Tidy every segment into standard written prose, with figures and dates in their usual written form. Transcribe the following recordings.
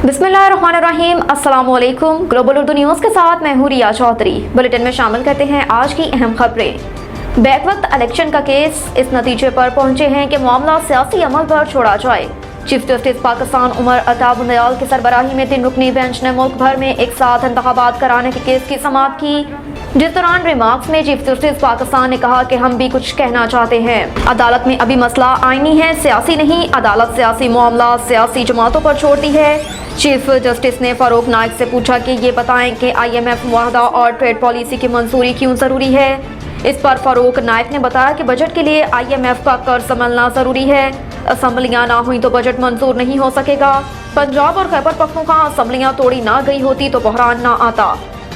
बिस्मिल्लाहिर्रहमानिर्रहीम, अस्सलाम वालेकुम। ग्लोबल उर्दू न्यूज़ के साथ मैं हूँ रिया चौधरी। बुलेटिन में शामिल करते हैं आज की अहम खबरें। बैक वक्त इलेक्शन का केस इस नतीजे पर पहुंचे हैं कि मामला सियासी अमल पर छोड़ा जाए। चीफ जस्टिस पाकिस्तान उमर अता बुंदयाल की सरबराही में 3 रुकनी बेंच ने मुल्क भर में एक साथ इंतखाबात कराने के केस की समाअत की, जिस दौरान रिमार्क्स में चीफ जस्टिस पाकिस्तान ने कहा कि हम भी कुछ कहना चाहते हैं। अदालत में अभी मसला आईनी है, सियासी नहीं। अदालत सियासी मामला सियासी जमातों पर छोड़ती है। चीफ जस्टिस ने फारूक नाइक से पूछा कि ये बताएं कि IMF मुआहदा और ट्रेड पॉलिसी की मंजूरी क्यों ज़रूरी है। इस पर फारूक नाइक ने बताया कि बजट के लिए IMF का कर्ज संभलना ज़रूरी है। असम्बलियाँ ना हुई तो बजट मंजूर नहीं हो सकेगा। पंजाब और खैबर पख्तूनख्वा असम्बलियाँ तोड़ी ना गई होती तो बहरान ना आता।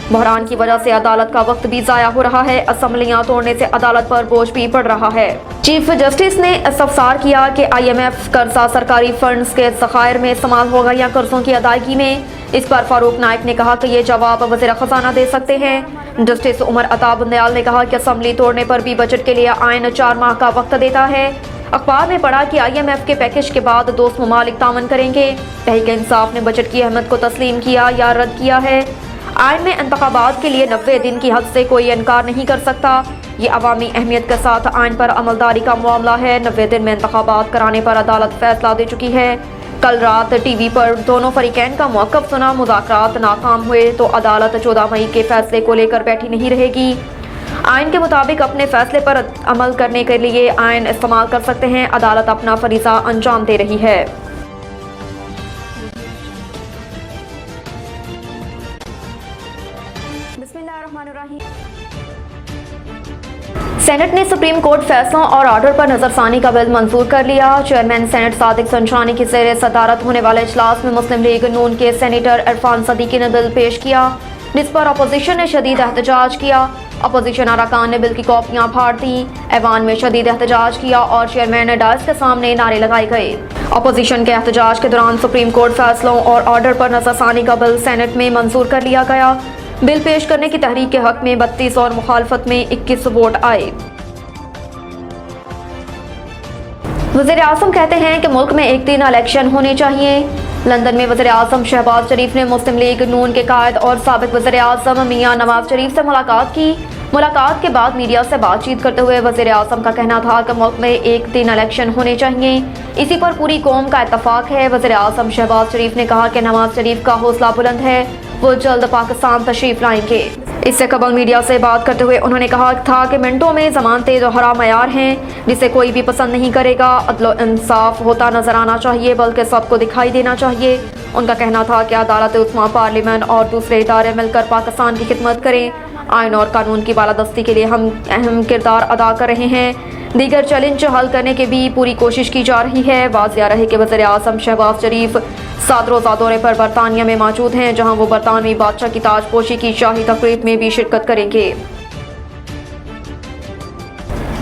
बहरान की वजह से अदालत का वक्त भी ज़ाया हो रहा है। असम्बलियाँ तोड़ने से अदालत पर बोझ भी पड़ रहा है। चीफ जस्टिस ने इस्तफसार किया कि IMF कर्जा सरकारी फंड्स के ज़खायर में इस्तेमाल होगा या कर्जों की अदायगी में। इस पर फारूक नाइक ने कहा कि ये जवाब वज़ीर ख़जाना दे सकते हैं। जस्टिस उमर अता बुंदयाल ने कहा कि असम्बली तोड़ने पर भी बजट के लिए आइन 4 माह का वक्त देता है। अखबार में पढ़ा कि IMF के पैकेज के बाद दोस्त ममालिक तामन करेंगे। तहरीक इंसाफ ने बजट की अहमियत को तस्लीम किया या रद्द किया है। आइन में इंतखाबात के लिए 90 दिन की हद से कोई इनकार नहीं कर सकता। ये अवामी अहमियत के साथ आइन पर अमलदारी का मामला है। 90 दिन में इंतखाबात कराने पर अदालत फैसला दे चुकी है। कल रात TV पर दोनों फरीकैन का मौक़िफ़ सुना। मुज़ाकरात नाकाम हुए तो अदालत 14 मई के फैसले को लेकर बैठी नहीं रहेगी। आइन के मुताबिक अपने फैसले पर अमल करने के लिए आइन इस्तेमाल कर सकते हैं। अदालत अपना फरीज़ा अंजाम दे रही है। सेनेट ने सुप्रीम कोर्ट फैसलों और ऑर्डर पर नजरसानी का बिल मंजूर कर लिया। चेयरमैन सेनेट सादिक संचानी की ज़ेर सदारत होने वाले इजलास में मुस्लिम लीग नून के सेनेटर इरफान सदीकी ने बिल पेश किया, जिस पर अपोजिशन ने शदीद एहतजाज किया। अपोजिशन अरकान ने बिल की कॉपियां फाड़ दी, ऐवान में शदीद एहतजाज किया और चेयरमैन डायस के सामने नारे लगाए गए। अपोजिशन के एहतजाज के दौरान सुप्रीम कोर्ट फैसलों और ऑर्डर पर नजरसानी का बिल सेनेट में मंजूर कर लिया गया। बिल पेश करने की तहरीक के हक में 32 और मुखालफत में 21 वोट आए। वज़ीर आज़म कहते हैं कि मुल्क में एक दिन इलेक्शन होने चाहिए। लंदन में वज़ीर आज़म शहबाज शरीफ ने मुस्लिम लीग नून के कायद और साबिक वज़ीर आज़म मियां नवाज शरीफ से मुलाकात की। मुलाकात के बाद मीडिया से बातचीत करते हुए वज़ीर आज़म का कहना था कि मुल्क में एक दिन इलेक्शन होने चाहिए। इसी पर पूरी कौम का इत्तफाक है। वज़ीर आज़म शहबाज शरीफ ने कहा कि नवाज शरीफ का हौसला बुलंद है, वो जल्द पाकिस्तान तशरीफ लाएंगे। इससे कबल मीडिया से बात करते हुए उन्होंने कहा था कि मिनटों में ज़मानतें दोहरा मयार हैं, जिसे कोई भी पसंद नहीं करेगा। अदल व इंसाफ होता नजर आना चाहिए, बल्कि सबको दिखाई देना चाहिए। उनका कहना था कि अदालत उस्मा, पार्लियामेंट और दूसरे इदारे मिलकर पाकिस्तान की खिदमत करें। आइन और कानून की बालादस्ती के लिए हम अहम किरदार अदा कर रहे हैं। दीगर चैलेंज हल करने की भी पूरी कोशिश की जा रही है। वाज़िया रहे कि वज़ीर आज़म शहबाज शरीफ 7 रोज़ा दौरे पर बरतानिया में मौजूद हैं, जहां वो बरतानवी बादशाह की ताजपोशी की शाही तकरीब में भी शिरकत करेंगे।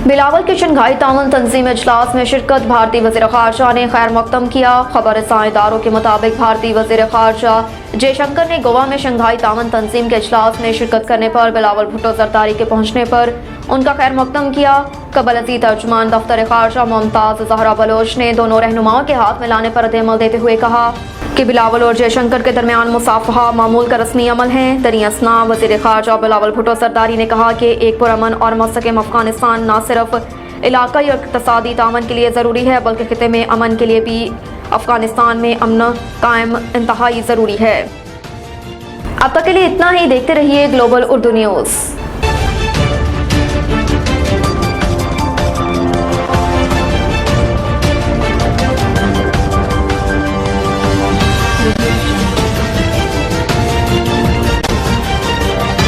बिलावल के शंघाई ताउन तंजीम इजलास में शिरकत। भारतीय वज़ीर ख़ारजा ने खैर मक़दम किया। खबर रसां इदारों के मुताबिक भारतीय वज़ीर ख़ारजा जयशंकर ने गोवा में शंघाई ताउन तंजीम के इजलास में शिरकत करने पर बिलावल भुट्टो ज़रदारी के पहुँचने पर उनका खैर मक़दम किया। कबल अज़ीज़ तर्जुमान दफ्तर ख़ारजा मुमताज़ ज़हरा बलोच ने दोनों रहनुमाओं के हाथ मिलाने पर रद्द-ए-अमल देते हुए कहा कि बिलावल और जयशंकर के दरमियान मुसाफहा मामूल का रस्मी अमल है। दरियासना वज़ीर ख़ारजा बिलावल भुट्टो ज़रदारी ने कहा कि एक पुरअमन और मुस्तक़िम अफ़ग़ानिस्तान न सिर्फ इलाक़ाई और इक़्तिसादी तामन के लिए ज़रूरी है, बल्कि ख़ित्ते में अमन के लिए भी अफ़ग़ानिस्तान में अमन कायम इंतहाई ज़रूरी है। अब तक के लिए इतना ही। देखते रहिए ग्लोबल उर्दू न्यूज़।